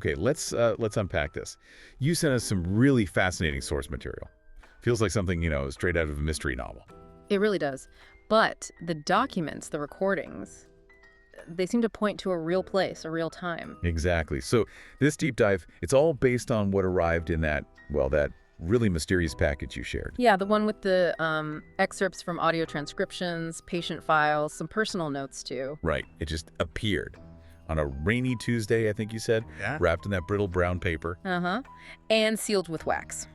Okay, let's unpack this. You sent us some really fascinating source material. Feels like something, straight out of a mystery novel. It really does. But the documents, the recordings, they seem to point to a real place, a real time. Exactly. So this deep dive, it's all based on what arrived in that really mysterious package you shared. Yeah, the one with the excerpts from audio transcriptions, patient files, some personal notes too. Right. It just appeared on a rainy Tuesday, I think you said, wrapped in that brittle brown paper. Uh-huh. And sealed with wax.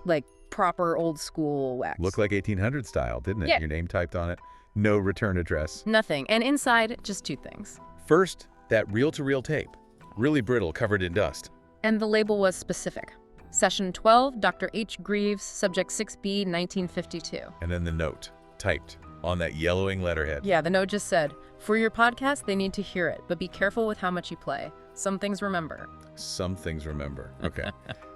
Like proper old school wax. Looked like 1800 style, didn't it? Yeah. Your name typed on it. No return address. Nothing. And inside, just two things. First, that reel-to-reel tape. Really brittle, covered in dust. And the label was specific. Session 12, Dr. H. Greaves, Subject 6B, 1952. And then the note, typed on that yellowing letterhead. Yeah, the note just said, for your podcast, they need to hear it, but be careful with how much you play. Some things remember. Some things remember. Okay.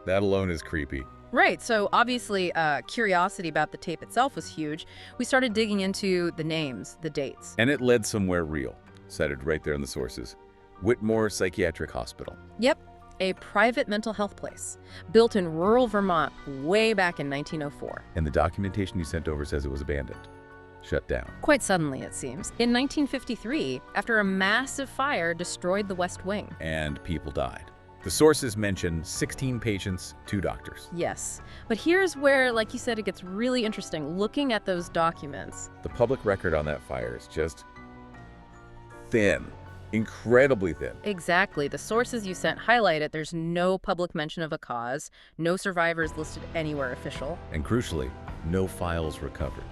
That alone is creepy. Right, so obviously curiosity about the tape itself was huge. We started digging into the names, the dates. And it led somewhere real, cited right there in the sources. Whitmore Psychiatric Hospital. Yep, a private mental health place, built in rural Vermont way back in 1904. And the documentation you sent over says it was abandoned. Shut down. Quite suddenly, it seems. In 1953, after a massive fire destroyed the West Wing. And people died. The sources mention 16 patients, 2 doctors. Yes, but here's where, like you said, it gets really interesting. Looking at those documents. The public record on that fire is just thin, incredibly thin. Exactly. The sources you sent highlight it. There's no public mention of a cause, no survivors listed anywhere official. And crucially, no files recovered.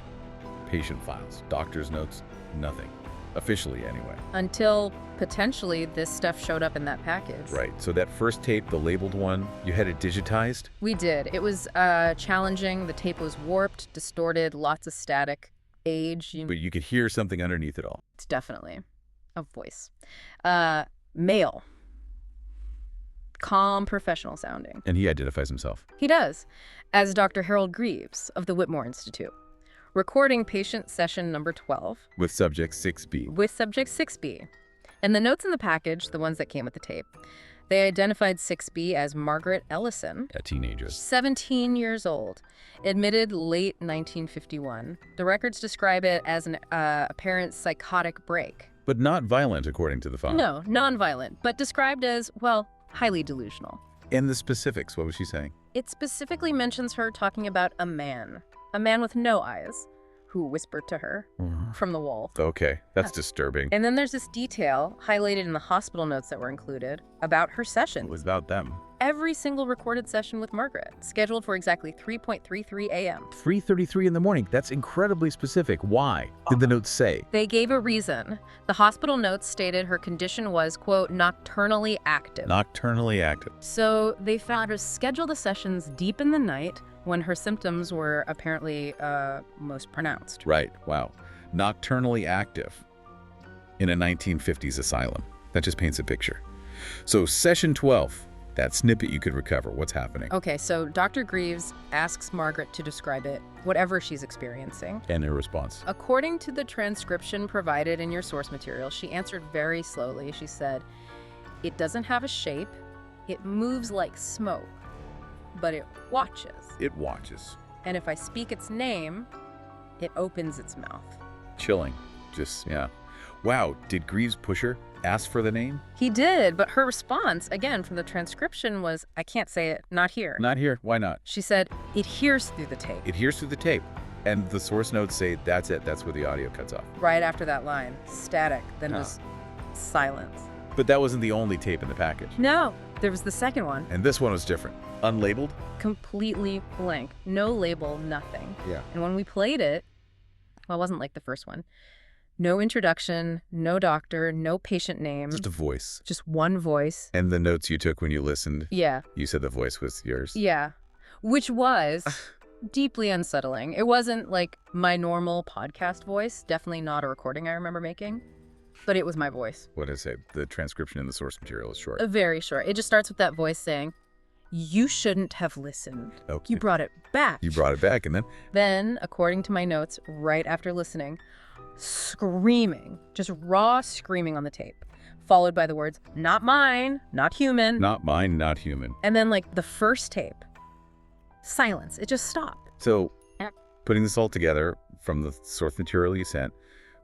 Patient files, doctor's notes, nothing. Officially, anyway. Until, potentially, this stuff showed up in that package. Right. So that first tape, the labeled one, you had it digitized? We did. It was challenging. The tape was warped, distorted, lots of static, age. But you could hear something underneath it all. It's definitely a voice. Male. Calm, professional sounding. And he identifies himself. He does, as Dr. Harold Greaves of the Whitmore Institute. Recording patient session number 12. With subject 6B. With subject 6B. And the notes in the package, the ones that came with the tape, they identified 6B as Margaret Ellison. A teenager. 17 years old. Admitted late 1951. The records describe it as an apparent psychotic break. But not violent, according to the file. No, nonviolent, but described as, well, highly delusional. And the specifics, what was she saying? It specifically mentions her talking about a man with no eyes, who whispered to her from the wall. Okay, that's disturbing. And then there's this detail highlighted in the hospital notes that were included about her sessions. It was about them. Every single recorded session with Margaret, scheduled for exactly 3:33 a.m. 3:33 in the morning. That's incredibly specific. Why? Did the notes say? They gave a reason. The hospital notes stated her condition was, quote, nocturnally active. Nocturnally active. So they found her schedule the sessions deep in the night when her symptoms were apparently most pronounced. Right. Wow. Nocturnally active in a 1950s asylum. That just paints a picture. So session 12, that snippet you could recover. What's happening? Okay, so Dr. Greaves asks Margaret to describe it, whatever she's experiencing. And her response. According to the transcription provided in your source material, she answered very slowly. She said, it doesn't have a shape. It moves like smoke, but it watches. It watches. And if I speak its name, it opens its mouth. Chilling. Just, yeah. Wow, did Greaves push her? Ask for the name? He did, but her response, again, from the transcription was, I can't say it, not here. Not here. Why not? She said, it hears through the tape. It hears through the tape. And the source notes say that's it. That's where the audio cuts off. Right after that line. Static, then just silence. But that wasn't the only tape in the package. No, there was the second one. And this one was different. Unlabeled? Completely blank. No label, nothing. Yeah. And when we played it, well, it wasn't like the first one. No introduction, no doctor, no patient name. Just a voice. Just one voice. And the notes you took when you listened? Yeah. You said the voice was yours? Yeah. Which was deeply unsettling. It wasn't like my normal podcast voice. Definitely not a recording I remember making. But it was my voice. What did it say? The transcription in the source material is short. Very short. It just starts with that voice saying, you shouldn't have listened. Okay. You brought it back. You brought it back, and then? Then, according to my notes, right after listening, screaming, just raw screaming on the tape, followed by the words, "Not mine, not human." Not mine, not human. And then, like, the first tape, silence. It just stopped. So, putting this all together from the source material you sent,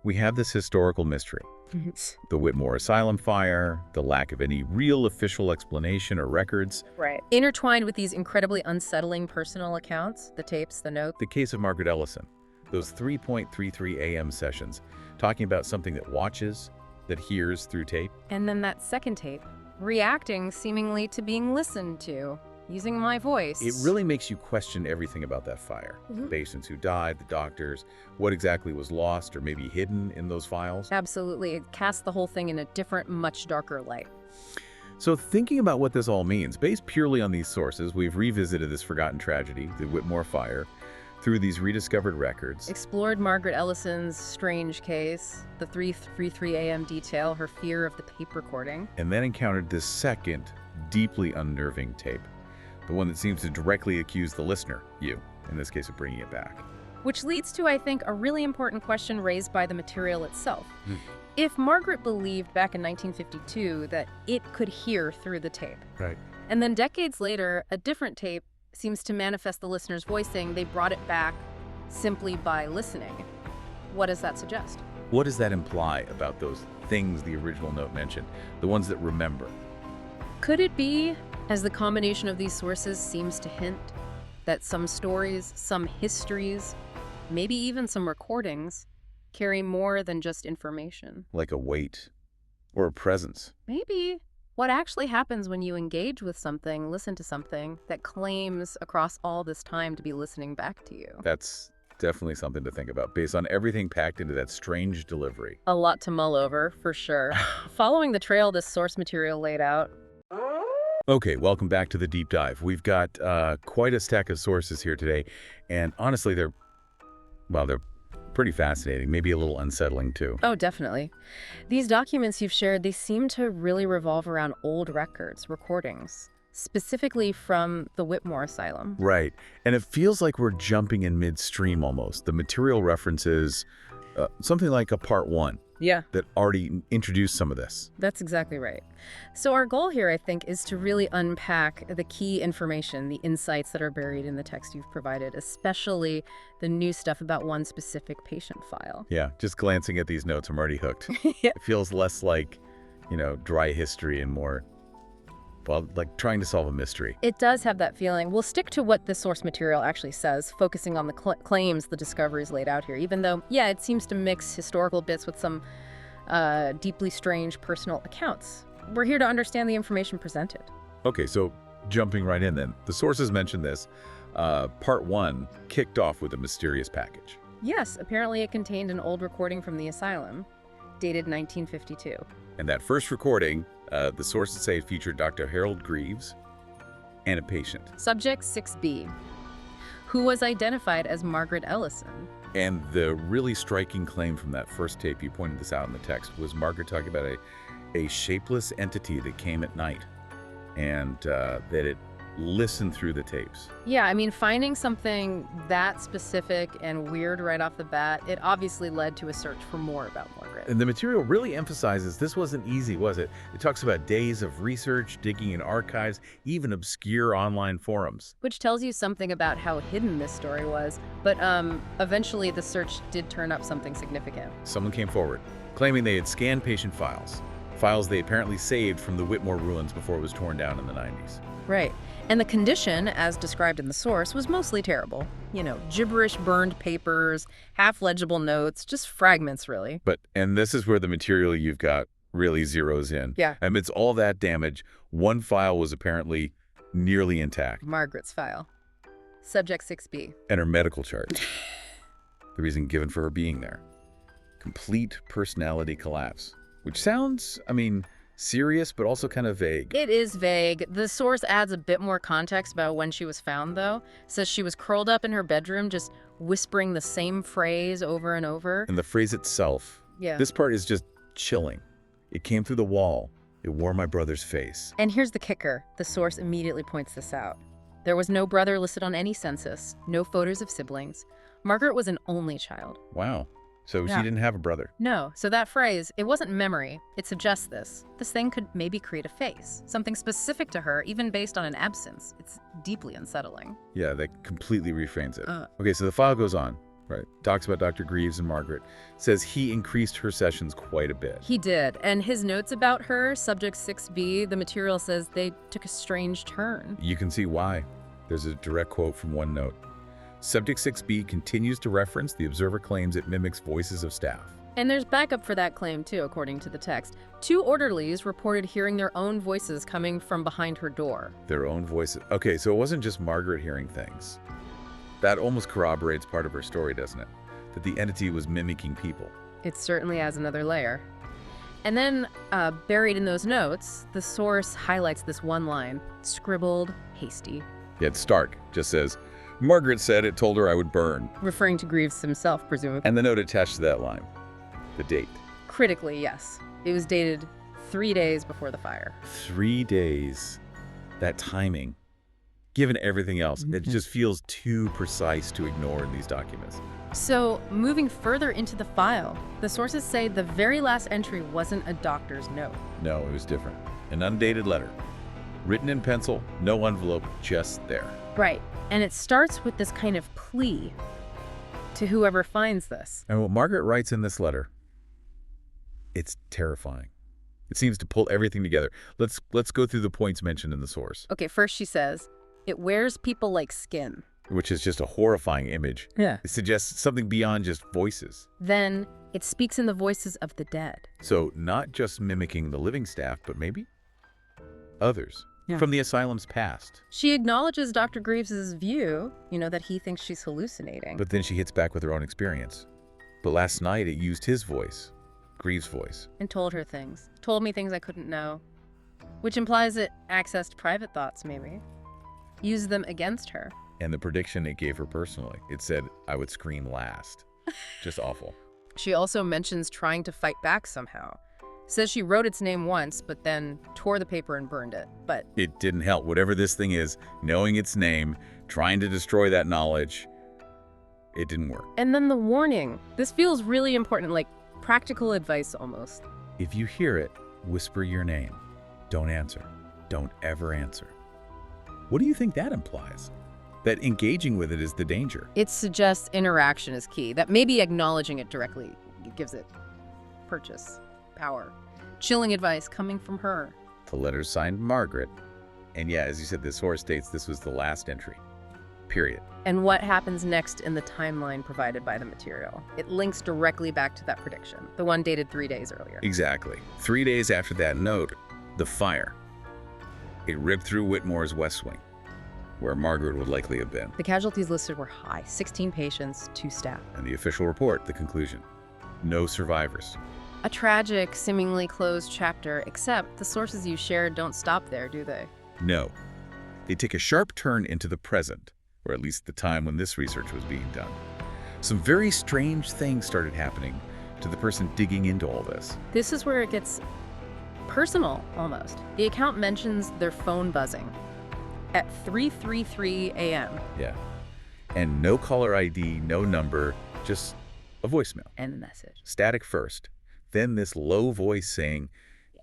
we have this historical mystery. The Whitmore Asylum fire, the lack of any real official explanation or records. Right. Intertwined with these incredibly unsettling personal accounts, the tapes, the notes. The case of Margaret Ellison, those 3.33 a.m. sessions, talking about something that watches, that hears through tape. And then that second tape, reacting seemingly to being listened to, using my voice. It really makes you question everything about that fire. The patients who died, the doctors, what exactly was lost or maybe hidden in those files. Absolutely. It casts the whole thing in a different, much darker light. So thinking about what this all means, based purely on these sources, we've revisited this forgotten tragedy, the Whitmore fire, through these rediscovered records. Explored Margaret Ellison's strange case, the 3:33 a.m. detail, her fear of the tape recording. And then encountered this second, deeply unnerving tape. The one that seems to directly accuse the listener, you, in this case, of bringing it back. Which leads to, I think, a really important question raised by the material itself. If Margaret believed back in 1952 that it could hear through the tape, Right. and then decades later, a different tape seems to manifest the listener's voice saying they brought it back simply by listening, what does that suggest? What does that imply about those things the original note mentioned, the ones that remember? Could it be, as the combination of these sources seems to hint, that some stories, some histories, maybe even some recordings, carry more than just information? Like a weight or a presence. Maybe what actually happens when you engage with something, listen to something that claims across all this time to be listening back to you. That's definitely something to think about based on everything packed into that strange delivery. A lot to mull over, for sure. Following the trail this source material laid out. Okay, welcome back to the deep dive. We've got quite a stack of sources here today, and honestly, they're pretty fascinating, maybe a little unsettling too. Oh, definitely. These documents you've shared, they seem to really revolve around old records, recordings, specifically from the Whitmore Asylum. Right, and it feels like we're jumping in midstream almost. The material references something like a part 1. Yeah. That already introduced some of this. That's exactly right. So our goal here, I think, is to really unpack the key information, the insights that are buried in the text you've provided, especially the new stuff about one specific patient file. Yeah, just glancing at these notes, I'm already hooked. Yeah. It feels less like, dry history and more, like trying to solve a mystery. It does have that feeling. We'll stick to what the source material actually says, focusing on the claims, the discoveries laid out here, even though, yeah, it seems to mix historical bits with some deeply strange personal accounts. We're here to understand the information presented. Okay, so jumping right in then. The sources mentioned this. Part 1 kicked off with a mysterious package. Yes, apparently it contained an old recording from the asylum, dated 1952. And that first recording, the sources say it featured Dr. Harold Greaves and a patient. Subject 6B, who was identified as Margaret Ellison. And the really striking claim from that first tape, you pointed this out in the text, was Margaret talking about a shapeless entity that came at night and that it listened through the tapes. Yeah, I mean, finding something that specific and weird right off the bat, it obviously led to a search for more about Margaret. And the material really emphasizes this wasn't easy, was it? It talks about days of research, digging in archives, even obscure online forums. Which tells you something about how hidden this story was. But eventually the search did turn up something significant. Someone came forward, claiming they had scanned patient files they apparently saved from the Whitmore ruins before it was torn down in the 90s. Right. And the condition, as described in the source, was mostly terrible. Gibberish burned papers, half-legible notes, just fragments, really. And this is where the material you've got really zeroes in. Yeah. Amidst all that damage, one file was apparently nearly intact. Margaret's file. Subject 6B. And her medical chart. The reason given for her being there. Complete personality collapse. Which sounds, serious, but also kind of vague. It is vague. The source adds a bit more context about when she was found, though. Says she was curled up in her bedroom, just whispering the same phrase over and over. And the phrase itself. Yeah. This part is just chilling. It came through the wall. It wore my brother's face. And here's the kicker. The source immediately points this out. There was no brother listed on any census, no photos of siblings. Margaret was an only child. Wow. So Yeah. she didn't have a brother. No, so that phrase, it wasn't memory. It suggests this. This thing could maybe create a face, something specific to her, even based on an absence. It's deeply unsettling. Yeah, that completely reframes it. Uh. Okay, so the file goes on, right? Talks about Dr. Greaves and Margaret. Says he increased her sessions quite a bit. He did, and his notes about her, subject 6B, the material says they took a strange turn. You can see why. There's a direct quote from one note. Subject 6B continues to reference the observer claims it mimics voices of staff. And there's backup for that claim, too, according to the text. 2 orderlies reported hearing their own voices coming from behind her door. Their own voices. Okay, so it wasn't just Margaret hearing things. That almost corroborates part of her story, doesn't it? That the entity was mimicking people. It certainly adds another layer. And then, buried in those notes, the source highlights this one line, scribbled, hasty. Yet Stark just says, Margaret said it told her I would burn. Referring to Greaves himself, presumably. And the note attached to that line, the date. Critically, yes. It was dated 3 days before the fire. 3 days. That timing. Given everything else, it just feels too precise to ignore in these documents. So, moving further into the file, the sources say the very last entry wasn't a doctor's note. No, it was different. An undated letter. Written in pencil, no envelope, just there. Right. And it starts with this kind of plea to whoever finds this. And what Margaret writes in this letter, it's terrifying. It seems to pull everything together. Let's go through the points mentioned in the source. Okay, first she says, it wears people like skin. Which is just a horrifying image. Yeah. It suggests something beyond just voices. Then, it speaks in the voices of the dead. So not just mimicking the living staff, but maybe others. Yeah. From the asylum's past. She acknowledges Dr. Greaves' view, that he thinks she's hallucinating. But then she hits back with her own experience. But last night it used his voice, Greaves' voice. And told her things. Told me things I couldn't know. Which implies it accessed private thoughts, maybe. Used them against her. And the prediction it gave her personally. It said, I would scream last. Just awful. She also mentions trying to fight back somehow. Says she wrote its name once, but then tore the paper and burned it. But it didn't help. Whatever this thing is, knowing its name, trying to destroy that knowledge, it didn't work. And then the warning. This feels really important, like practical advice almost. If you hear it, whisper your name. Don't answer. Don't ever answer. What do you think that implies? That engaging with it is the danger. It suggests interaction is key, that maybe acknowledging it directly gives it purchase, power. Chilling advice coming from her. The letter's signed Margaret. And yeah, as you said, the source states this was the last entry. Period. And what happens next in the timeline provided by the material? It links directly back to that prediction, the one dated 3 days earlier. Exactly. 3 days after that note, the fire. It ripped through Whitmore's West Wing, where Margaret would likely have been. The casualties listed were high, 16 patients, 2 staff. And the official report, the conclusion. No survivors. A tragic, seemingly closed chapter, except the sources you shared don't stop there, do they? No. They take a sharp turn into the present, or at least the time when this research was being done. Some very strange things started happening to the person digging into all this. This is where it gets personal, almost. The account mentions their phone buzzing at 3:33 a.m. Yeah. And no caller ID, no number, just a voicemail. And the message. Static first. Then this low voice saying,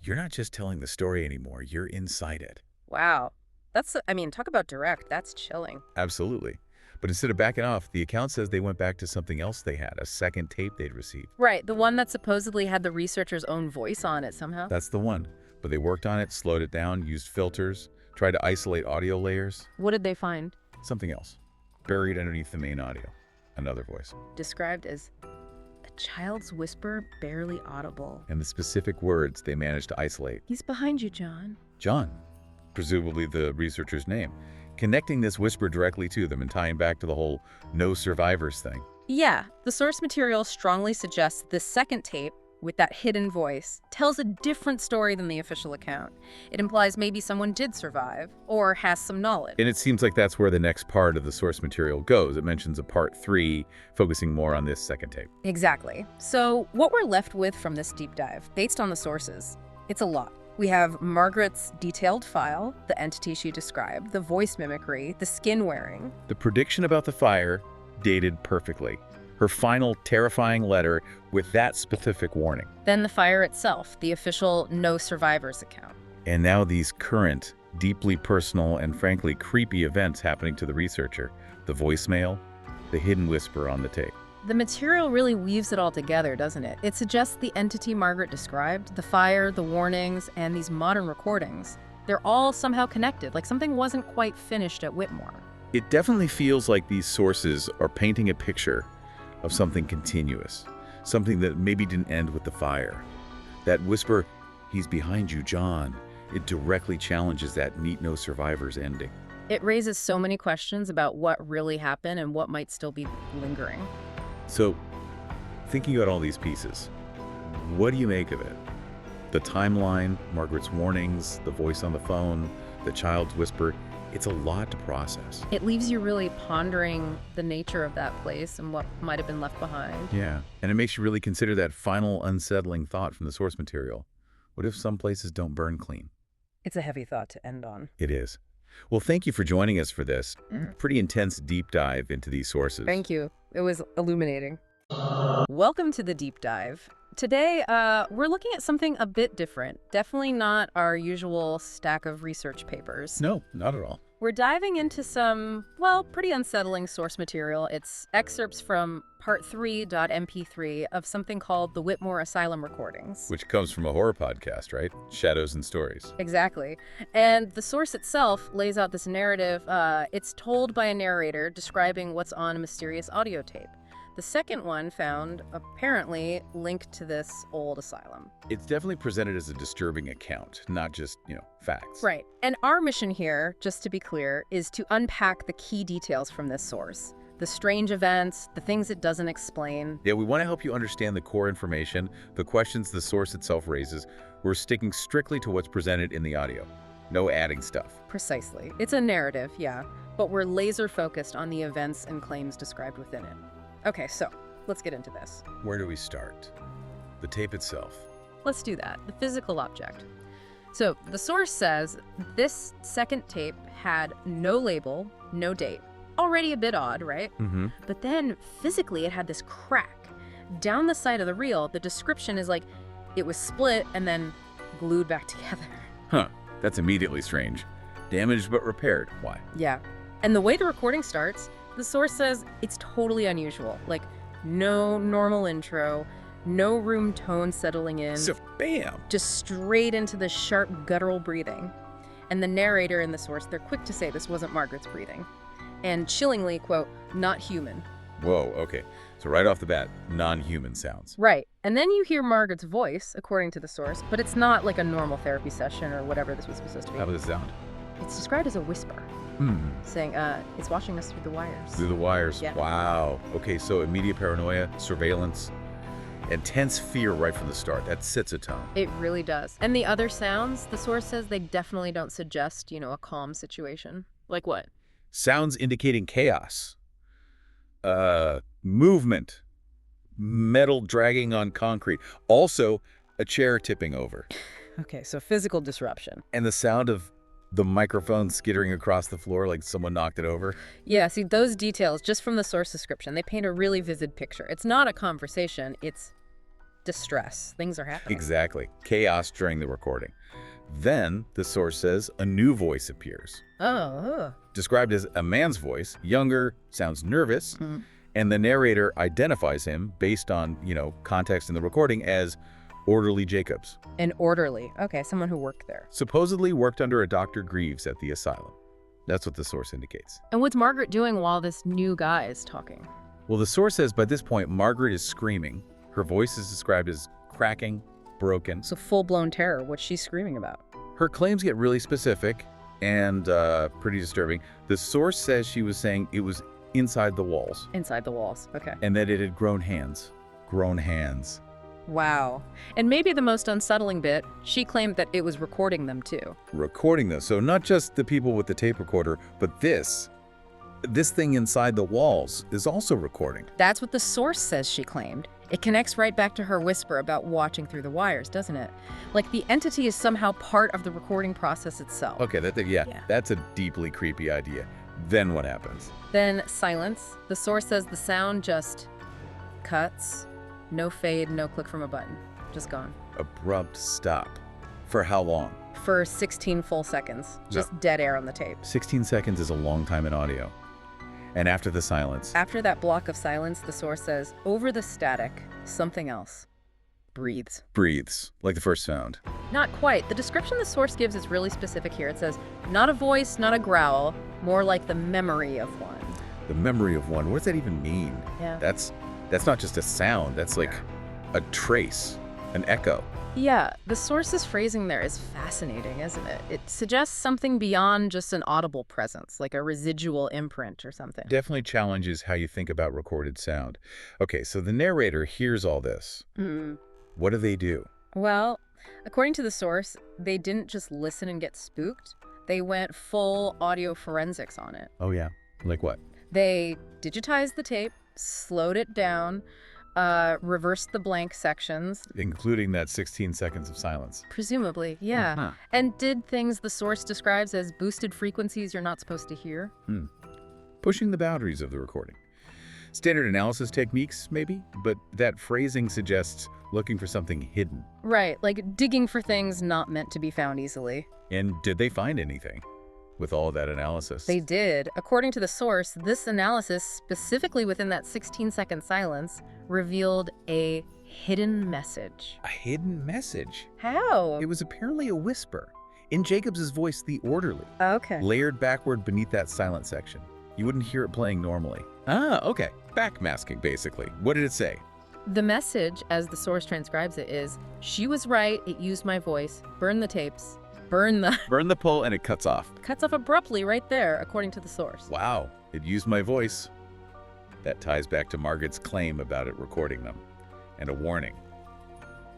you're not just telling the story anymore, you're inside it. Wow. Talk about direct. That's chilling. Absolutely. But instead of backing off, the account says they went back to something else they had, a second tape they'd received. Right, the one that supposedly had the researcher's own voice on it somehow. That's the one. But they worked on it, slowed it down, used filters, tried to isolate audio layers. What did they find? Something else. Buried underneath the main audio. Another voice. Described as a child's whisper, barely audible. And the specific words they managed to isolate. He's behind you, John. John. Presumably the researcher's name. Connecting this whisper directly to them and tying back to the whole no survivors thing. Yeah, the source material strongly suggests this second tape, with that hidden voice, tells a different story than the official account. It implies maybe someone did survive, or has some knowledge. And it seems like that's where the next part of the source material goes. It mentions a part 3, focusing more on this second tape. Exactly. So what we're left with from this deep dive, based on the sources, it's a lot. We have Margaret's detailed file, the entity she described, the voice mimicry, the skin wearing. The prediction about the fire dated perfectly. Her final terrifying letter with that specific warning. Then the fire itself, the official no survivors account. And now these current, deeply personal and frankly creepy events happening to the researcher. The voicemail, the hidden whisper on the tape. The material really weaves it all together, doesn't it? It suggests the entity Margaret described, the fire, the warnings, and these modern recordings. They're all somehow connected, like something wasn't quite finished at Whitmore. It definitely feels like these sources are painting a picture of something continuous, something that maybe didn't end with the fire. That whisper, "He's behind you, John," it directly challenges that neat no survivors ending. It raises so many questions about what really happened and what might still be lingering. So, thinking about all these pieces, what do you make of it? The timeline, Margaret's warnings, the voice on the phone, the child's whisper, it's a lot to process. It leaves you really pondering the nature of that place and what might have been left behind. Yeah, and it makes you really consider that final unsettling thought from the source material. What if some places don't burn clean? It's a heavy thought to end on. It is. Well, thank you for joining us for this pretty intense deep dive into these sources. Thank you. It was illuminating. Welcome to the deep dive. Today, we're looking at something a bit different. Definitely not our usual stack of research papers. No, not at all. We're diving into some, well, pretty unsettling source material. It's excerpts from part 3.mp3 of something called the Whitmore Asylum recordings. Which comes from a horror podcast, right? Shadows and Stories. Exactly. And the source itself lays out this narrative. It's told by a narrator describing what's on a mysterious audio tape. The second one found, apparently, linked to this old asylum. It's definitely presented as a disturbing account, not just, facts. Right. And our mission here, just to be clear, is to unpack the key details from this source. The strange events, the things it doesn't explain. Yeah, we want to help you understand the core information, the questions the source itself raises. We're sticking strictly to what's presented in the audio. No adding stuff. Precisely. It's a narrative, yeah, but we're laser focused on the events and claims described within it. Okay, so let's get into this. Where do we start? The tape itself. Let's do that. The physical object. So the source says this second tape had no label, no date. Already a bit odd, right? Mm-hmm. But then physically it had this crack. Down the side of the reel, the description is like it was split and then glued back together. Huh. That's immediately strange. Damaged but repaired. Why? Yeah. And the way the recording starts, the source says it's totally unusual. Like, no normal intro, no room tone settling in. So, bam! Just straight into the sharp guttural breathing. And the narrator in the source, they're quick to say this wasn't Margaret's breathing. And chillingly, quote, not human. Whoa, okay. So right off the bat, non-human sounds. Right. And then you hear Margaret's voice, according to the source, but it's not like a normal therapy session or whatever this was supposed to be. How does it sound? It's described as a whisper. Saying, it's watching us through the wires. Through the wires. Yeah. Wow. Okay, so immediate paranoia, surveillance, intense fear right from the start. That sets a tone. It really does. And the other sounds, the source says they definitely don't suggest, a calm situation. Like what? Sounds indicating chaos. Movement. Metal dragging on concrete. Also, a chair tipping over. Okay, so physical disruption. And the sound of the microphone skittering across the floor like someone knocked it over. Yeah, see, those details, just from the source description, they paint a really vivid picture. It's not a conversation, it's distress. Things are happening. Exactly. Chaos during the recording. Then, the source says, a new voice appears. Described as a man's voice, younger, sounds nervous, and the narrator identifies him based on, context in the recording as Orderly Jacobs. An orderly. Okay, someone who worked there. Supposedly worked under a Dr. Greaves at the asylum. That's what the source indicates. And what's Margaret doing while this new guy is talking? Well, the source says by this point, Margaret is screaming. Her voice is described as cracking, broken. So full-blown terror, what she's screaming about. Her claims get really specific and pretty disturbing. The source says she was saying it was inside the walls. Inside the walls, okay. And that it had grown hands. Grown hands. Wow. And maybe the most unsettling bit, she claimed that it was recording them too. Recording them. So not just the people with the tape recorder, but this thing inside the walls is also recording. That's what the source says she claimed. It connects right back to her whisper about watching through the wires, doesn't it? Like the entity is somehow part of the recording process itself. Okay, that's a deeply creepy idea. Then what happens? Then silence. The source says the sound just cuts, no fade, no click from a button. Just gone. Abrupt stop. For how long? For 16 full seconds. Just dead air on the tape. 16 seconds is a long time in audio. And after the silence, After that block of silence, the source says, over the static, something else breathes. breathes, like the first sound. Not quite. The description the source gives is really specific here. It says, not a voice, not a growl, more like the memory of one. The memory of one. What does that even mean? Yeah. That's not just a sound. That's like a trace, an echo. Yeah, the source's phrasing there is fascinating, isn't it? It suggests something beyond just an audible presence, like a residual imprint or something. Definitely challenges how you think about recorded sound. Okay, so the narrator hears all this. What do they do? Well, according to the source, they didn't just listen and get spooked. They went full audio forensics on it. Oh, yeah. Like what? They digitized the tape, slowed it down, reversed the blank sections. Including that 16 seconds of silence. Presumably, yeah. Uh-huh. And did things the source describes as boosted frequencies you're not supposed to hear. Pushing the boundaries of the recording. Standard analysis techniques, maybe, but that phrasing suggests looking for something hidden. Right, like digging for things not meant to be found easily. And did they find anything with all that analysis? They did. According to the source, this analysis, specifically within that 16-second silence, revealed a hidden message. A hidden message. How? It was apparently a whisper. In Jacobs's voice, the orderly. Okay. Layered backward beneath that silent section. You wouldn't hear it playing normally. Ah, okay. Backmasking, basically. What did it say? The message, as the source transcribes it, is, she was right, it used my voice, burn the tapes, burn the... Burn the pull and it cuts off. Cuts off abruptly right there, according to the source. Wow, it used my voice. That ties back to Margaret's claim about it recording them. And a warning.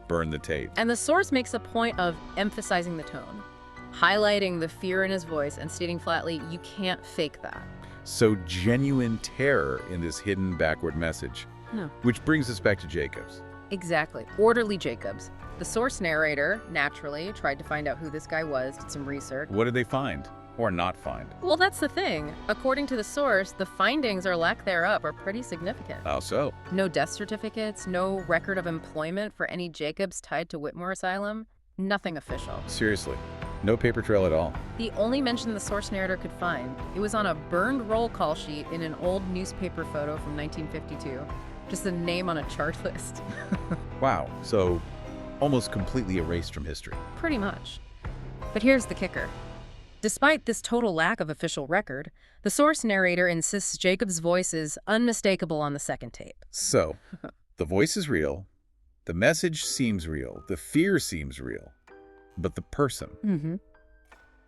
Burn the tape. And the source makes a point of emphasizing the tone, highlighting the fear in his voice and stating flatly, you can't fake that. So genuine terror in this hidden backward message. No. Which brings us back to Jacobs. Exactly. Orderly Jacobs. The source narrator, naturally, tried to find out who this guy was, did some research. What did they find? Or not find? Well, that's the thing. According to the source, the findings or lack thereof are pretty significant. How so? No death certificates, no record of employment for any Jacobs tied to Whitmore Asylum, nothing official. Seriously, no paper trail at all. The only mention the source narrator could find, it was on a burned roll call sheet in an old newspaper photo from 1952. Just a name on a chart list. Wow, so almost completely erased from history. Pretty much. But here's the kicker. Despite this total lack of official record, the source narrator insists Jacob's voice is unmistakable on the second tape. So, the voice is real, the message seems real, the fear seems real, but the person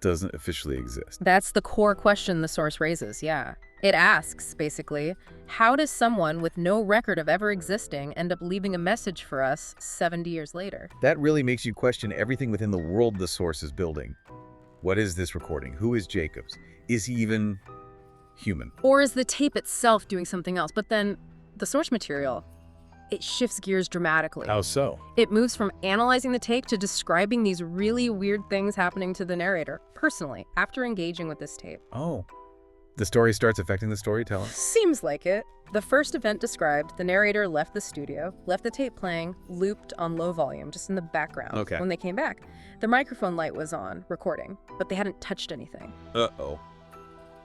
doesn't officially exist. That's the core question the source raises, yeah. It asks, basically, how does someone with no record of ever existing end up leaving a message for us 70 years later? That really makes you question everything within the world the source is building. What is this recording? Who is Jacobs? Is he even human? Or is the tape itself doing something else? But then the source material, it shifts gears dramatically. How so? It moves from analyzing the tape to describing these really weird things happening to the narrator, personally, after engaging with this tape. Oh. The story starts affecting the storyteller? Seems like it. The first event described, the narrator left the studio, left the tape playing, looped on low volume, just in the background. Okay. When they came back, their microphone light was on, recording, but they hadn't touched anything. Uh-oh.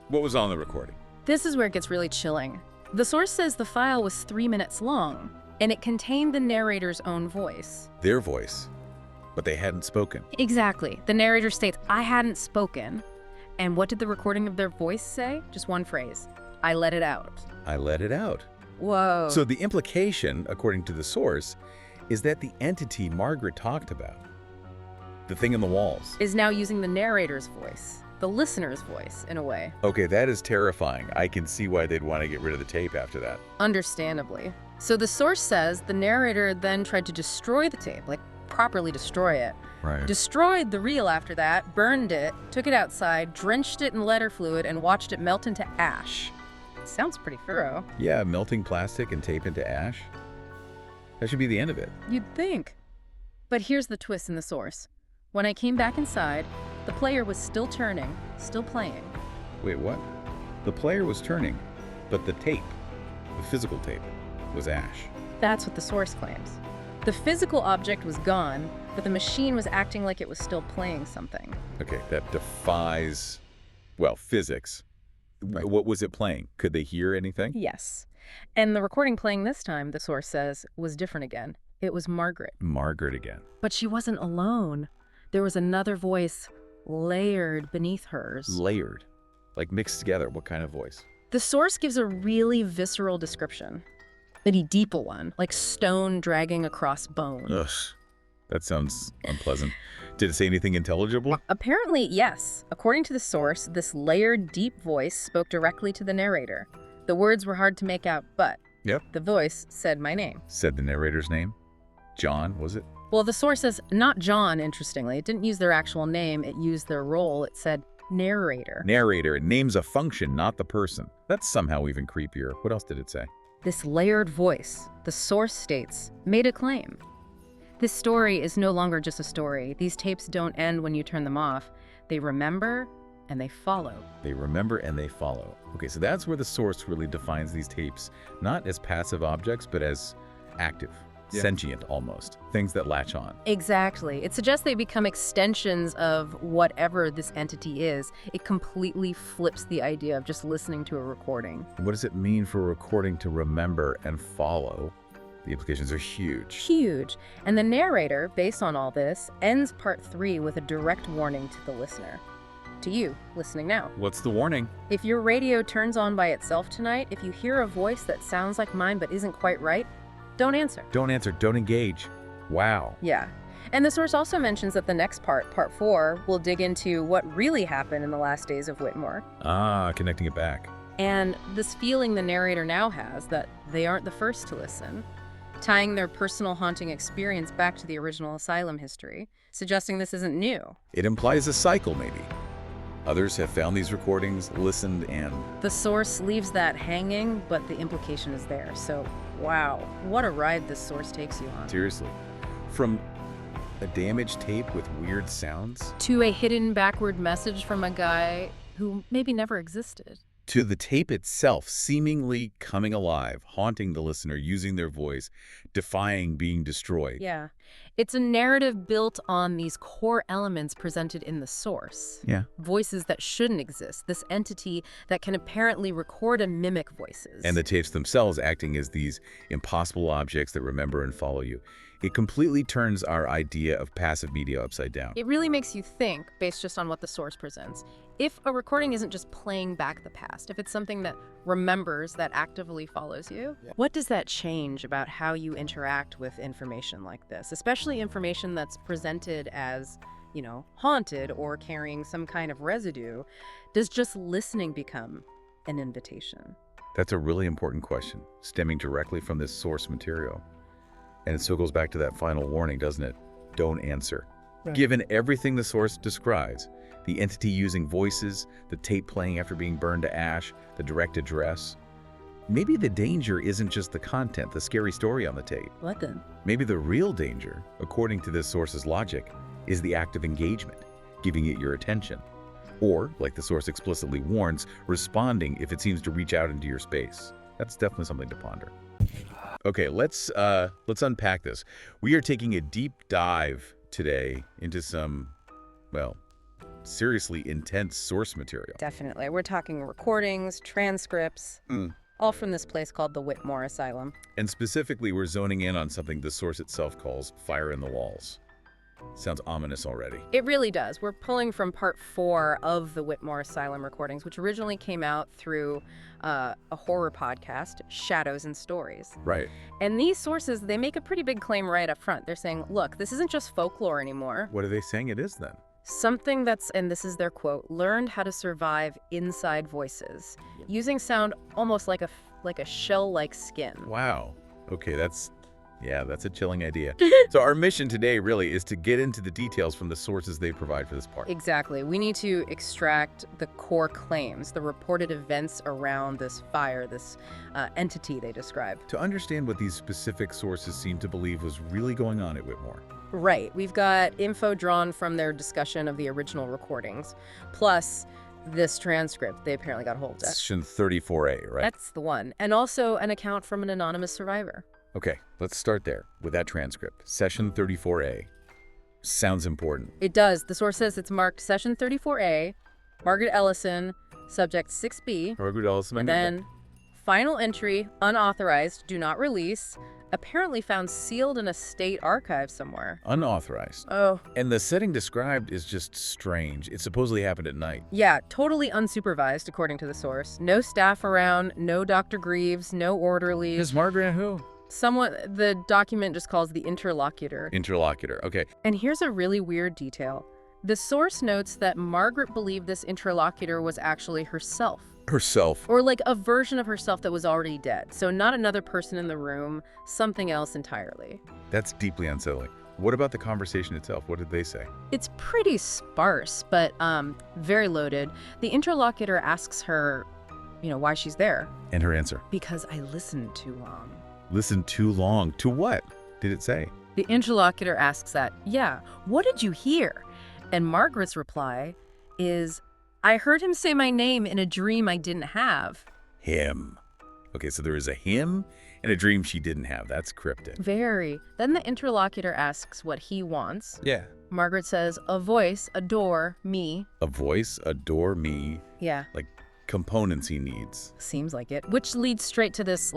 What was on the recording? This is where it gets really chilling. The source says the file was 3 minutes long, and it contained the narrator's own voice. Their voice. But they hadn't spoken. Exactly. The narrator states, I hadn't spoken. And what did the recording of their voice say? Just one phrase. I let it out. I let it out. Whoa. So the implication, according to the source, is that the entity Margaret talked about, the thing in the walls, is now using the narrator's voice, the listener's voice, in a way. Okay, that is terrifying. I can see why they'd want to get rid of the tape after that. Understandably. So the source says the narrator then tried to destroy the tape, like properly destroy it. Right. Destroyed the reel after that, burned it, took it outside, drenched it in letter fluid, and watched it melt into ash. Sounds pretty thorough. Yeah, melting plastic and tape into ash. That should be the end of it. You'd think. But here's the twist in the source. When I came back inside, the player was still turning, still playing. Wait, what? The player was turning, but the tape, the physical tape, was ash. That's what the source claims. The physical object was gone, but the machine was acting like it was still playing something. Okay, that defies, well, physics. Right. What was it playing? Could they hear anything? Yes. And the recording playing this time, the source says, was different again. It was Margaret. Margaret again. But she wasn't alone. There was another voice layered beneath hers. Layered. Like mixed together. What kind of voice? The source gives a really visceral description. Maybe deeper one, like stone dragging across bone. Ugh. That sounds unpleasant. Did it say anything intelligible? Apparently, yes. According to the source, this layered, deep voice spoke directly to the narrator. The words were hard to make out, but Yep. the voice said my name. Said the narrator's name? John, was it? Well, the source says not John, interestingly. It didn't use their actual name. It used their role. It said narrator. Narrator. It names a function, not the person. That's somehow even creepier. What else did it say? This layered voice, the source states, made a claim. This story is no longer just a story. These tapes don't end when you turn them off. They remember and they follow. They remember and they follow. Okay, so that's where the source really defines these tapes, not as passive objects, but as active, sentient almost, things that latch on. Exactly. It suggests they become extensions of whatever this entity is. It completely flips the idea of just listening to a recording. What does it mean for a recording to remember and follow? The implications are huge. Huge. And the narrator, based on all this, ends part 3 with a direct warning to the listener. To you, listening now. What's the warning? If your radio turns on by itself tonight, if you hear a voice that sounds like mine but isn't quite right, don't answer. Don't answer, don't engage. Wow. Yeah. And the source also mentions that the next part, part 4, will dig into what really happened in the last days of Whitmore. Ah, connecting it back. And this feeling the narrator now has that they aren't the first to listen, tying their personal haunting experience back to the original asylum history, suggesting this isn't new. It implies a cycle, maybe. Others have found these recordings, listened, and... The source leaves that hanging, but the implication is there. So, wow, what a ride this source takes you on. Seriously. From a damaged tape with weird sounds, To a hidden backward message from a guy who maybe never existed. to the tape itself seemingly coming alive, haunting the listener, using their voice, defying being destroyed. Yeah. It's a narrative built on these core elements presented in the source. Yeah. Voices that shouldn't exist. This entity that can apparently record and mimic voices. And the tapes themselves acting as these impossible objects that remember and follow you. It completely turns our idea of passive media upside down. It really makes you think, based just on what the source presents. If a recording isn't just playing back the past, if it's something that remembers, that actively follows you, what does that change about how you interact with information like this? Especially information that's presented as, haunted or carrying some kind of residue. Does just listening become an invitation? That's a really important question, stemming directly from this source material. And it still goes back to that final warning, doesn't it? Don't answer. Right. Given everything the source describes, the entity using voices, the tape playing after being burned to ash, the direct address, maybe the danger isn't just the content, the scary story on the tape. What then? Maybe the real danger, according to this source's logic, is the act of engagement, giving it your attention. Or, like the source explicitly warns, responding if it seems to reach out into your space. That's definitely something to ponder. Okay, let's unpack this. We are taking a deep dive today into some, well, seriously intense source material. Definitely. We're talking recordings, transcripts, all from this place called the Whitmore Asylum. And specifically, we're zoning in on something the source itself calls fire in the walls. Sounds ominous already. It really does. We're pulling from part 4 of the Whitmore Asylum recordings, which originally came out through a horror podcast, Shadows and Stories. Right. And these sources, they make a pretty big claim right up front. They're saying, look, this isn't just folklore anymore. What are they saying it is then? Something that's, and this is their quote, learned how to survive inside voices, using sound almost like a shell-like skin. Wow. Okay, that's a chilling idea. So our mission today really is to get into the details from the sources they provide for this part. Exactly. We need to extract the core claims, the reported events around this fire, this entity they describe. To understand what these specific sources seem to believe was really going on at Whitmore. Right. We've got info drawn from their discussion of the original recordings, plus this transcript they apparently got hold of. Section 34A, right? That's the one. And also an account from an anonymous survivor. Okay, let's start there with that transcript. Session 34A. Sounds important. It does. The source says it's marked Session 34A, Margaret Ellison, Subject 6B, Margaret Ellison. and then final entry, unauthorized, do not release, apparently found sealed in a state archive somewhere. Unauthorized. Oh. And the setting described is just strange. It supposedly happened at night. Yeah, totally unsupervised, according to the source. No staff around, no Dr. Greaves, no orderlies. Is Margaret who? Someone, the document just calls the interlocutor. Interlocutor, okay. And here's a really weird detail. The source notes that Margaret believed this interlocutor was actually herself. Herself. Or like a version of herself that was already dead. So not another person in the room, something else entirely. That's deeply unsettling. What about the conversation itself? What did they say? It's pretty sparse, but very loaded. The interlocutor asks her, why she's there. And her answer? Because I listened too long. Listen too long. To what did it say? The interlocutor asks that, yeah, what did you hear? And Margaret's reply is, I heard him say my name in a dream I didn't have. Him. Okay, so there is a him and a dream she didn't have. That's cryptic. Very. Then the interlocutor asks what he wants. Yeah. Margaret says, a voice, a door, me. A voice, a door, me. Yeah. Like components he needs. Seems like it. Which leads straight to this,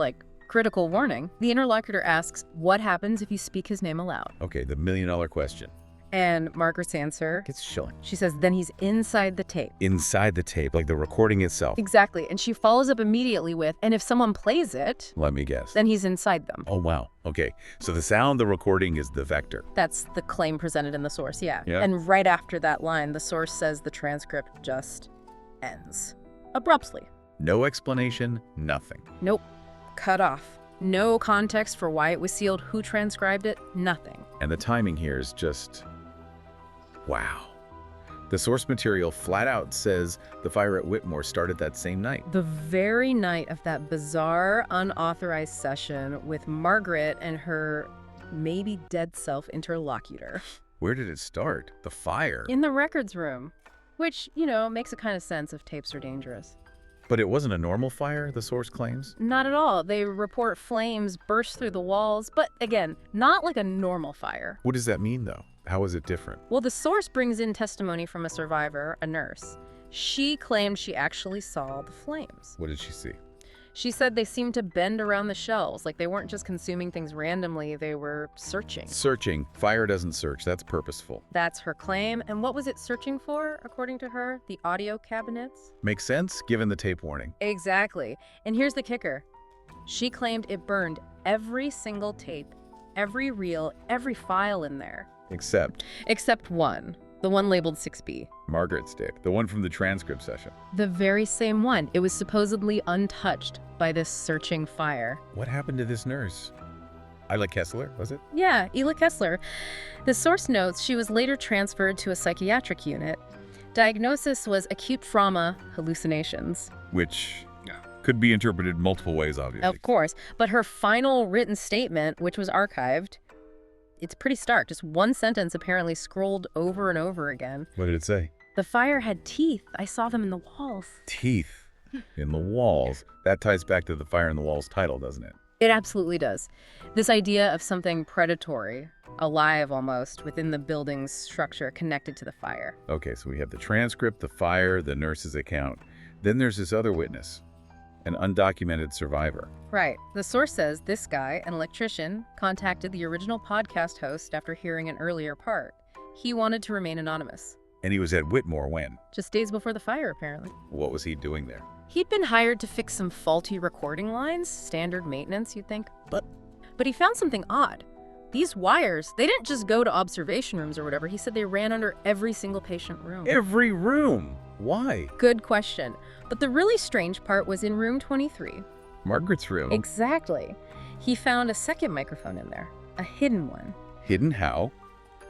critical warning. The interlocutor asks, what happens if you speak his name aloud? Okay, the million-dollar question. And Margaret's answer, It's chilling. she says, then he's inside the tape. Inside the tape, like the recording itself. Exactly. And she follows up immediately with, and if someone plays it, Let me guess. then he's inside them. Oh, wow. Okay, so the sound, the recording is the vector. That's the claim presented in the source, yeah. Yeah. And right after that line, the source says the transcript just ends. Abruptly. No explanation, nothing. Nope. Cut off. No context for why it was sealed, who transcribed it, nothing. And the timing here is just... wow. The source material flat out says the fire at Whitmore started that same night. The very night of that bizarre, unauthorized session with Margaret and her maybe dead self interlocutor. Where did it start? The fire. In the records room. Which, makes a kind of sense if tapes are dangerous. But it wasn't a normal fire, the source claims? Not at all. They report flames burst through the walls, but again, not like a normal fire. What does that mean, though? How is it different? Well, the source brings in testimony from a survivor, a nurse. She claimed she actually saw the flames. What did she see? She said they seemed to bend around the shelves, like they weren't just consuming things randomly, they were searching. Searching. Fire doesn't search. That's purposeful. That's her claim. And what was it searching for, according to her? The audio cabinets? Makes sense, given the tape warning. Exactly. And here's the kicker. She claimed it burned every single tape, every reel, every file in there. Except one. The one labeled 6B. Margaret's tape. The one from the transcript session. The very same one. It was supposedly untouched by this searching fire. What happened to this nurse? Isla Kessler, was it? Yeah, Isla Kessler. The source notes she was later transferred to a psychiatric unit. Diagnosis was acute trauma hallucinations. Which could be interpreted multiple ways, obviously. Of course. But her final written statement, which was archived, it's pretty stark. Just one sentence apparently scrolled over and over again. What did it say? The fire had teeth. I saw them in the walls. Teeth in the walls. That ties back to the Fire in the Walls title, doesn't it? It absolutely does. This idea of something predatory, alive almost, within the building's structure connected to the fire. Okay, so we have the transcript, the fire, the nurse's account. Then there's this other witness, an undocumented survivor. Right. The source says this guy, an electrician, contacted the original podcast host after hearing an earlier part. He wanted to remain anonymous. And he was at Whitmore when? Just days before the fire, apparently. What was he doing there? He'd been hired to fix some faulty recording lines, standard maintenance, you'd think. But he found something odd. These wires, they didn't just go to observation rooms or whatever. He said they ran under every single patient room. Every room? Why? Good question. But the really strange part was in room 23. Margaret's room? Exactly. He found a second microphone in there, a hidden one. Hidden how?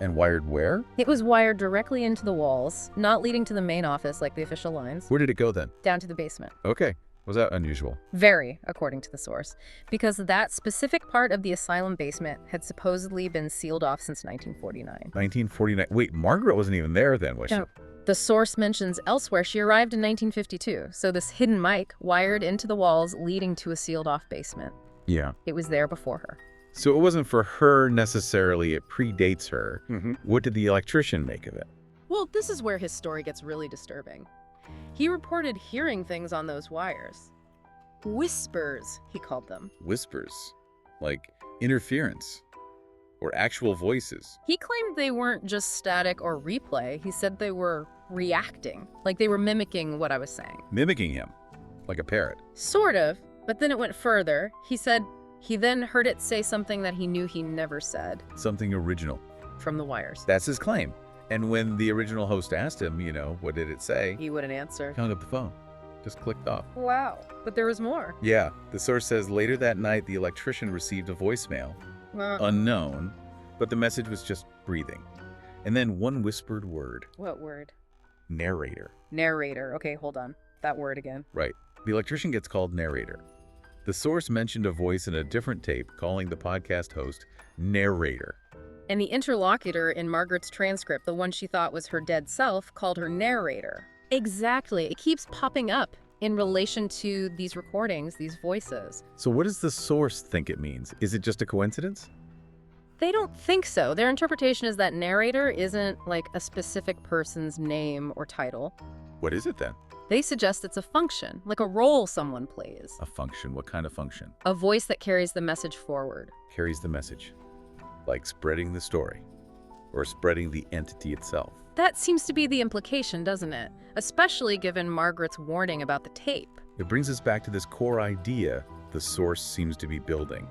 And wired where? It was wired directly into the walls, not leading to the main office like the official lines. Where did it go then? Down to the basement. Okay. Was that unusual? Very, according to the source, because that specific part of the asylum basement had supposedly been sealed off since 1949. 1949. Wait, Margaret wasn't even there then, was she? No. The source mentions elsewhere she arrived in 1952, so this hidden mic wired into the walls leading to a sealed-off basement. Yeah. It was there before her. So it wasn't for her necessarily, it predates her. Mm-hmm. What did the electrician make of it? Well, this is where his story gets really disturbing. He reported hearing things on those wires. Whispers, he called them. Whispers, like interference, or actual voices. He claimed they weren't just static or replay. He said they were reacting, like they were mimicking what I was saying. Mimicking him, like a parrot. Sort of, but then it went further. He said he then heard it say something that he knew he never said. Something original. From the wires. That's his claim. And when the original host asked him, what did it say? He wouldn't answer. Hung up the phone. Just clicked off. Wow, but there was more. Yeah, the source says later that night the electrician received a voicemail, unknown, but the message was just breathing. And then one whispered word. What word? Narrator. Narrator. Okay, hold on. That word again. Right. The electrician gets called narrator. The source mentioned a voice in a different tape calling the podcast host narrator. And the interlocutor in Margaret's transcript, the one she thought was her dead self, called her narrator. Exactly. It keeps popping up in relation to these recordings, these voices. So what does the source think it means? Is it just a coincidence? They don't think so. Their interpretation is that narrator isn't like a specific person's name or title. What is it then? They suggest it's a function, like a role someone plays. A function. What kind of function? A voice that carries the message forward. Carries the message. Like spreading the story. Or spreading the entity itself. That seems to be the implication, doesn't it? Especially given Margaret's warning about the tape. It brings us back to this core idea the source seems to be building.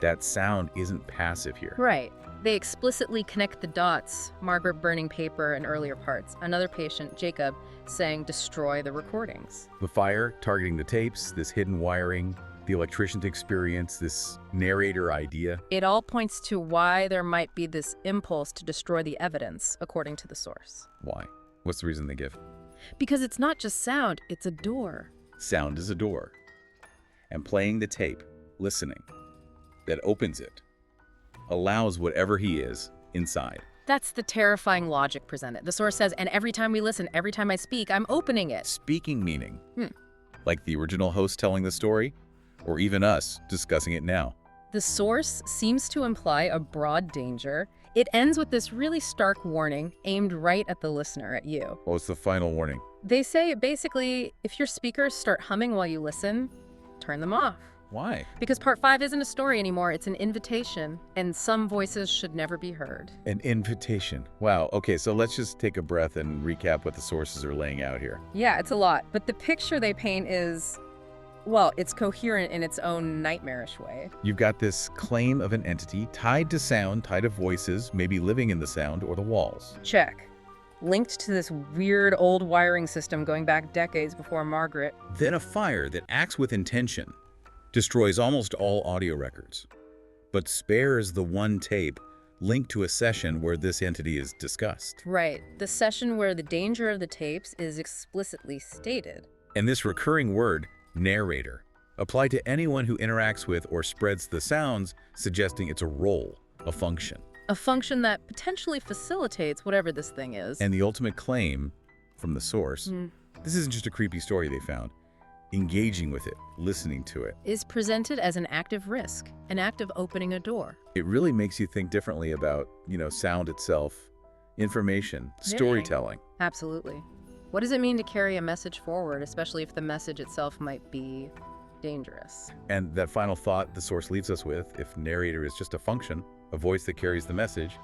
That sound isn't passive here. Right. They explicitly connect the dots, Margaret burning paper in earlier parts, another patient, Jacob, saying destroy the recordings. The fire targeting the tapes, this hidden wiring, the electrician's experience, this narrator idea. It all points to why there might be this impulse to destroy the evidence, according to the source. Why? What's the reason they give? Because it's not just sound, it's a door. Sound is a door. And playing the tape, listening, that opens it, allows whatever he is inside. That's the terrifying logic presented. The source says, and every time we listen, every time I speak, I'm opening it. Speaking meaning. Like the original host telling the story, or even us discussing it now. The source seems to imply a broad danger. It ends with this really stark warning aimed right at the listener, at you. What's the final warning? They say, basically, if your speakers start humming while you listen, turn them off. Why? Because part 5 isn't a story anymore, it's an invitation, and some voices should never be heard. An invitation. Wow, okay, so let's just take a breath and recap what the sources are laying out here. Yeah, it's a lot, but the picture they paint is, well, it's coherent in its own nightmarish way. You've got this claim of an entity tied to sound, tied to voices, maybe living in the sound or the walls. Check. Linked to this weird old wiring system going back decades before Margaret. Then a fire that acts with intention. Destroys almost all audio records, but spares the one tape linked to a session where this entity is discussed. Right, the session where the danger of the tapes is explicitly stated. And this recurring word, narrator, applied to anyone who interacts with or spreads the sounds, suggesting it's a role, a function. A function that potentially facilitates whatever this thing is. And the ultimate claim from the source, this isn't just a creepy story they found. Engaging with it, listening to it, is presented as an active risk, an act of opening a door. It really makes you think differently about, sound itself, information, storytelling. Absolutely. What does it mean to carry a message forward, especially if the message itself might be dangerous? And that final thought the source leaves us with, if narrator is just a function, a voice that carries the message,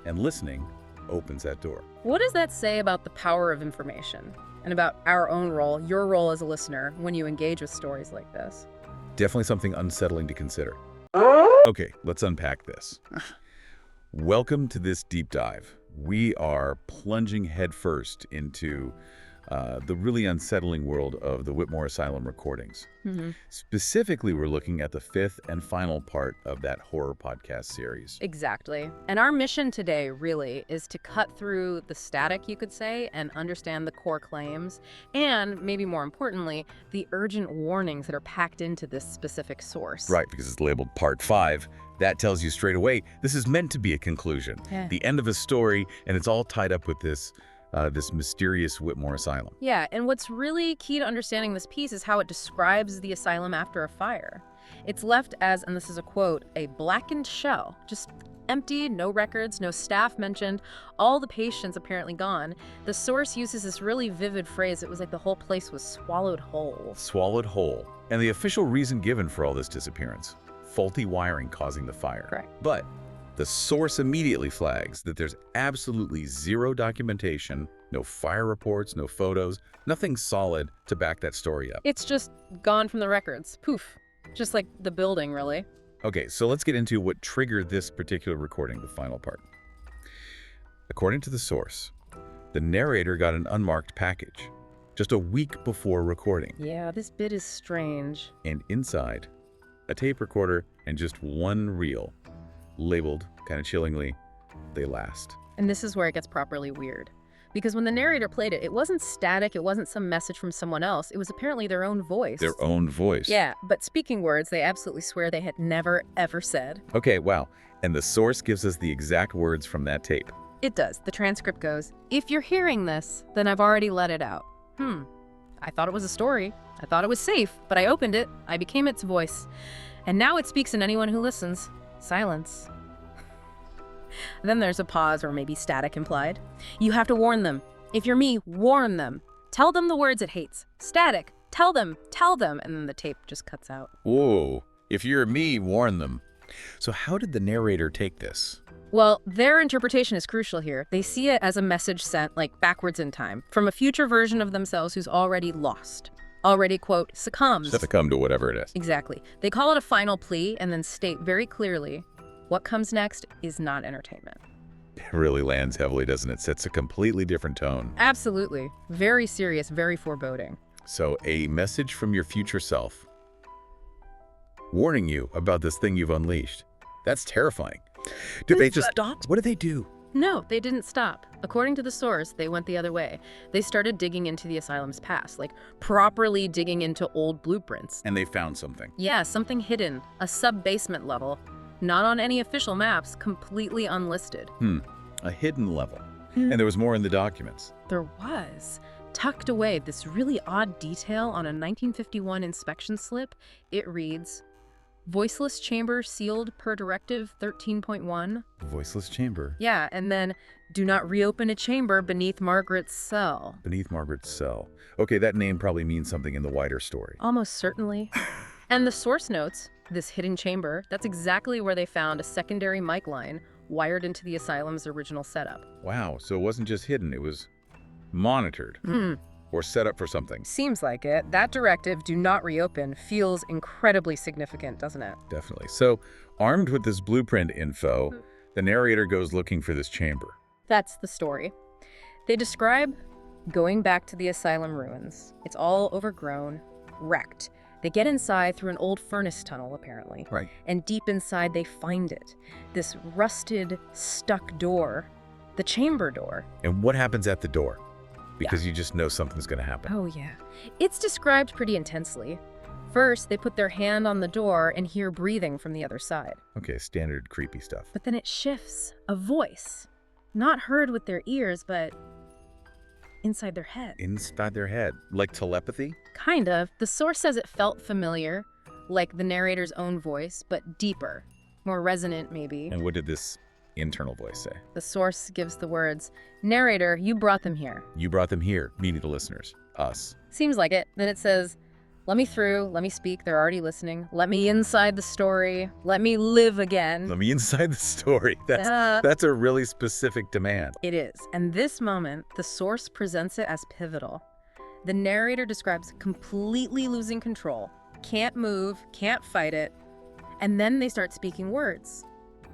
and listening opens that door. What does that say about the power of information? And about our own role, your role as a listener, when you engage with stories like this? Definitely something unsettling to consider. Okay, let's unpack this. Welcome to this deep dive. We are plunging headfirst into the really unsettling world of the Whitmore Asylum recordings. Specifically, we're looking at the 5th and final part of that horror podcast series. Exactly. And our mission today, really, is to cut through the static, you could say, and understand the core claims, and, maybe more importantly, the urgent warnings that are packed into this specific source. Right, because it's labeled Part 5. That tells you straight away, this is meant to be a conclusion. The end of a story, and it's all tied up with this mysterious Whitmore Asylum. Yeah, and what's really key to understanding this piece is how it describes the asylum after a fire. It's left as, and this is a quote, a blackened shell, just empty, no records, no staff mentioned, all the patients apparently gone. The source uses this really vivid phrase. It was like the whole place was swallowed whole. Swallowed whole. And the official reason given for all this disappearance, faulty wiring causing the fire. Correct. But the source immediately flags that there's absolutely zero documentation, no fire reports, no photos, nothing solid to back that story up. It's just gone from the records. Poof. Just like the building, really. Okay, so let's get into what triggered this particular recording, the final part. According to the source, the narrator got an unmarked package just a week before recording. Yeah, this bit is strange. And inside, a tape recorder and just one reel, labeled, kind of chillingly, "They last." And this is where it gets properly weird. Because when the narrator played it, it wasn't static, it wasn't some message from someone else. It was apparently their own voice. Their own voice. Yeah, but speaking words they absolutely swear they had never, ever said. Okay, wow. And the source gives us the exact words from that tape. It does. The transcript goes, "If you're hearing this, then I've already let it out. I thought it was a story. I thought it was safe, but I opened it. I became its voice. And now it speaks in anyone who listens. Silence." Then there's a pause or maybe static implied. "You have to warn them. If you're me, warn them. Tell them the words it hates. Static. Tell them. And then the tape just cuts out. Whoa. If you're me, warn them. So how did the narrator take this? Well, their interpretation is crucial here. They see it as a message sent, like, backwards in time, from a future version of themselves who's already lost. Already, quote, succumbs. Succumb to whatever it is. Exactly. They call it a final plea and then state very clearly, what comes next is not entertainment. It really lands heavily, doesn't it? Sets a completely different tone. Absolutely. Very serious, very foreboding. So a message from your future self, warning you about this thing you've unleashed. That's terrifying. Did they just stop? What did they do? No, they didn't stop. According to the source, they went the other way. They started digging into the asylum's past, like properly digging into old blueprints. And they found something. Yeah, something hidden, a sub-basement level, not on any official maps, completely unlisted. A hidden level. And there was more in the documents. There was. Tucked away, this really odd detail on a 1951 inspection slip. It reads, "Voiceless chamber sealed per directive 13.1. Voiceless chamber. Yeah, and then do not reopen a chamber beneath Margaret's cell. Beneath Margaret's cell. Okay, that name probably means something in the wider story. Almost certainly. And the source notes, this hidden chamber, that's exactly where they found a secondary mic line wired into the asylum's original setup. Wow, so it wasn't just hidden, it was monitored. Or set up for something. Seems like it. That directive, do not reopen, feels incredibly significant, doesn't it? Definitely. So, armed with this blueprint info, the narrator goes looking for this chamber. That's the story. They describe going back to the asylum ruins. It's all overgrown, wrecked. They get inside through an old furnace tunnel, apparently. Right. And deep inside, they find it. This rusted, stuck door. The chamber door. And what happens at the door? Because you just know something's going to happen. Oh, yeah. It's described pretty intensely. First, they put their hand on the door and hear breathing from the other side. Okay, standard creepy stuff. But then it shifts. A voice. Not heard with their ears, but inside their head. Inside their head. Like telepathy? Kind of. The source says it felt familiar, like the narrator's own voice, but deeper. More resonant, maybe. And what did this internal voice say? The source gives the words, "Narrator, you brought them here." You brought them here, meaning the listeners. Us. Seems like it. Then it says, "Let me through, let me speak, they're already listening. Let me inside the story, let me live again." Let me inside the story. That's a really specific demand. It is. And this moment, the source presents it as pivotal. The narrator describes completely losing control, can't move, can't fight it, and then they start speaking words.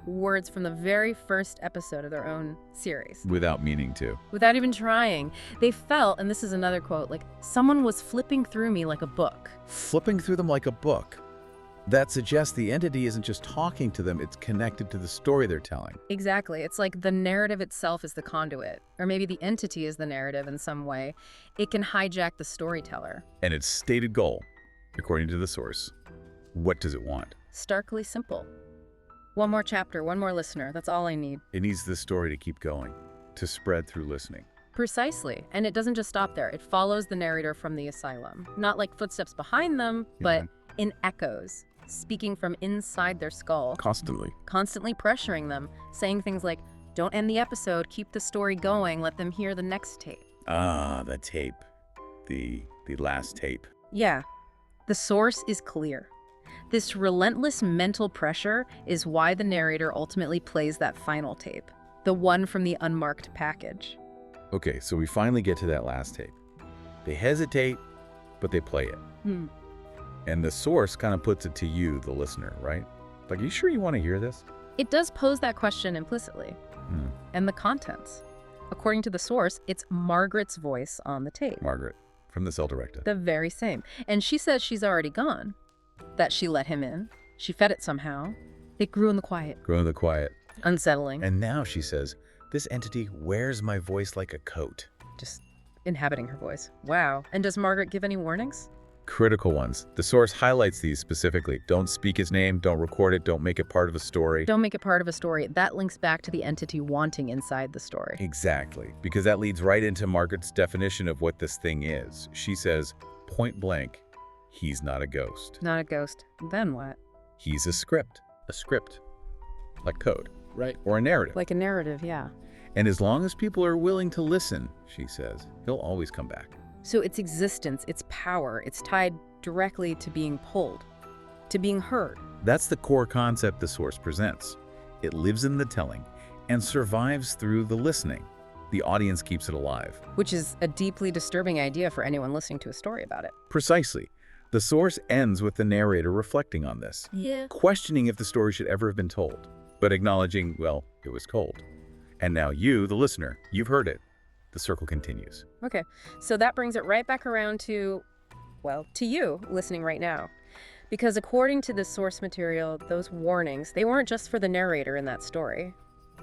Words from the very first episode of their own series. Without meaning to. Without even trying. They felt, and this is another quote, like someone was flipping through me like a book. Flipping through them like a book. That suggests the entity isn't just talking to them, it's connected to the story they're telling. Exactly. It's like the narrative itself is the conduit, or maybe the entity is the narrative in some way. It can hijack the storyteller. And its stated goal, according to the source, what does it want? Starkly simple. One more chapter, one more listener. That's all I need. It needs this story to keep going, to spread through listening. Precisely. And it doesn't just stop there. It follows the narrator from the asylum. Not like footsteps behind them, but in echoes. speaking from inside their skull, Constantly. constantly pressuring them, saying things like, don't end the episode, keep the story going, let them hear the next tape. Ah, the tape. The last tape. Yeah, the source is clear. This relentless mental pressure is why the narrator ultimately plays that final tape, the one from the unmarked package. Okay, so we finally get to that last tape. They hesitate, but they play it. And the source kind of puts it to you, the listener, right? Like, are you sure you want to hear this? It does pose that question implicitly. And the contents. According to the source, it's Margaret's voice on the tape. Margaret, from the Cell Directive. The very same. And she says she's already gone, that she let him in. She fed it somehow. It grew in the quiet. Grew in the quiet. Unsettling. And now she says, this entity wears my voice like a coat. Just inhabiting her voice. Wow. And does Margaret give any warnings? Critical ones. The source highlights these specifically. Don't speak his name, don't record it, don't make it part of a story. Don't make it part of a story. That links back to the entity wanting inside the story. Exactly, because that leads right into Margaret's definition of what this thing is. She says, point blank, he's not a ghost. Not a ghost. Then what? He's a script. A script. Like code. Right. Or a narrative. Like a narrative, yeah. And as long as people are willing to listen, she says, he'll always come back. So its existence, its power, it's tied directly to being pulled, to being heard. That's the core concept the source presents. It lives in the telling and survives through the listening. The audience keeps it alive. Which is a deeply disturbing idea for anyone listening to a story about it. Precisely. The source ends with the narrator reflecting on this, questioning if the story should ever have been told, but acknowledging, well, it was told. And now you, the listener, you've heard it. The circle continues. Okay, so that brings it right back around to, well, to you listening right now. Because according to the source material, those warnings, they weren't just for the narrator in that story.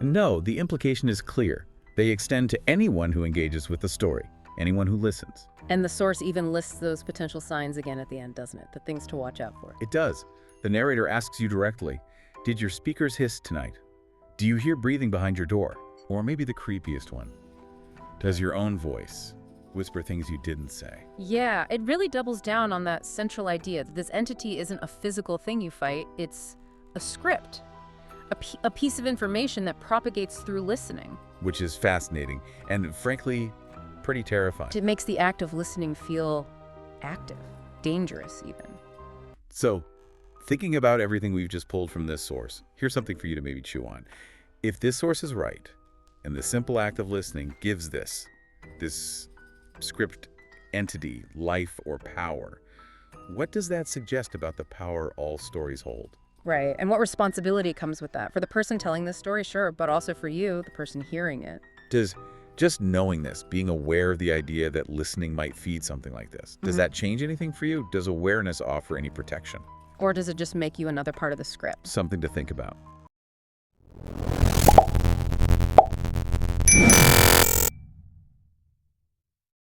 No, the implication is clear. They extend to anyone who engages with the story, anyone who listens. And the source even lists those potential signs again at the end, doesn't it? The things to watch out for. It does. The narrator asks you directly, did your speakers hiss tonight? Do you hear breathing behind your door? Or maybe the creepiest one. Does your own voice whisper things you didn't say? Yeah, it really doubles down on that central idea that this entity isn't a physical thing you fight, it's a script, a piece of information that propagates through listening. Which is fascinating and, frankly, pretty terrifying. It makes the act of listening feel active, dangerous even. So, thinking about everything we've just pulled from this source, here's something for you to maybe chew on. If this source is right, and the simple act of listening gives this script entity life or power, what does that suggest about the power all stories hold? Right, and what responsibility comes with that? For the person telling this story, sure, but also for you, the person hearing it. Does just knowing this, being aware of the idea that listening might feed something like this, does that change anything for you? Does awareness offer any protection? Or does it just make you another part of the script? Something to think about.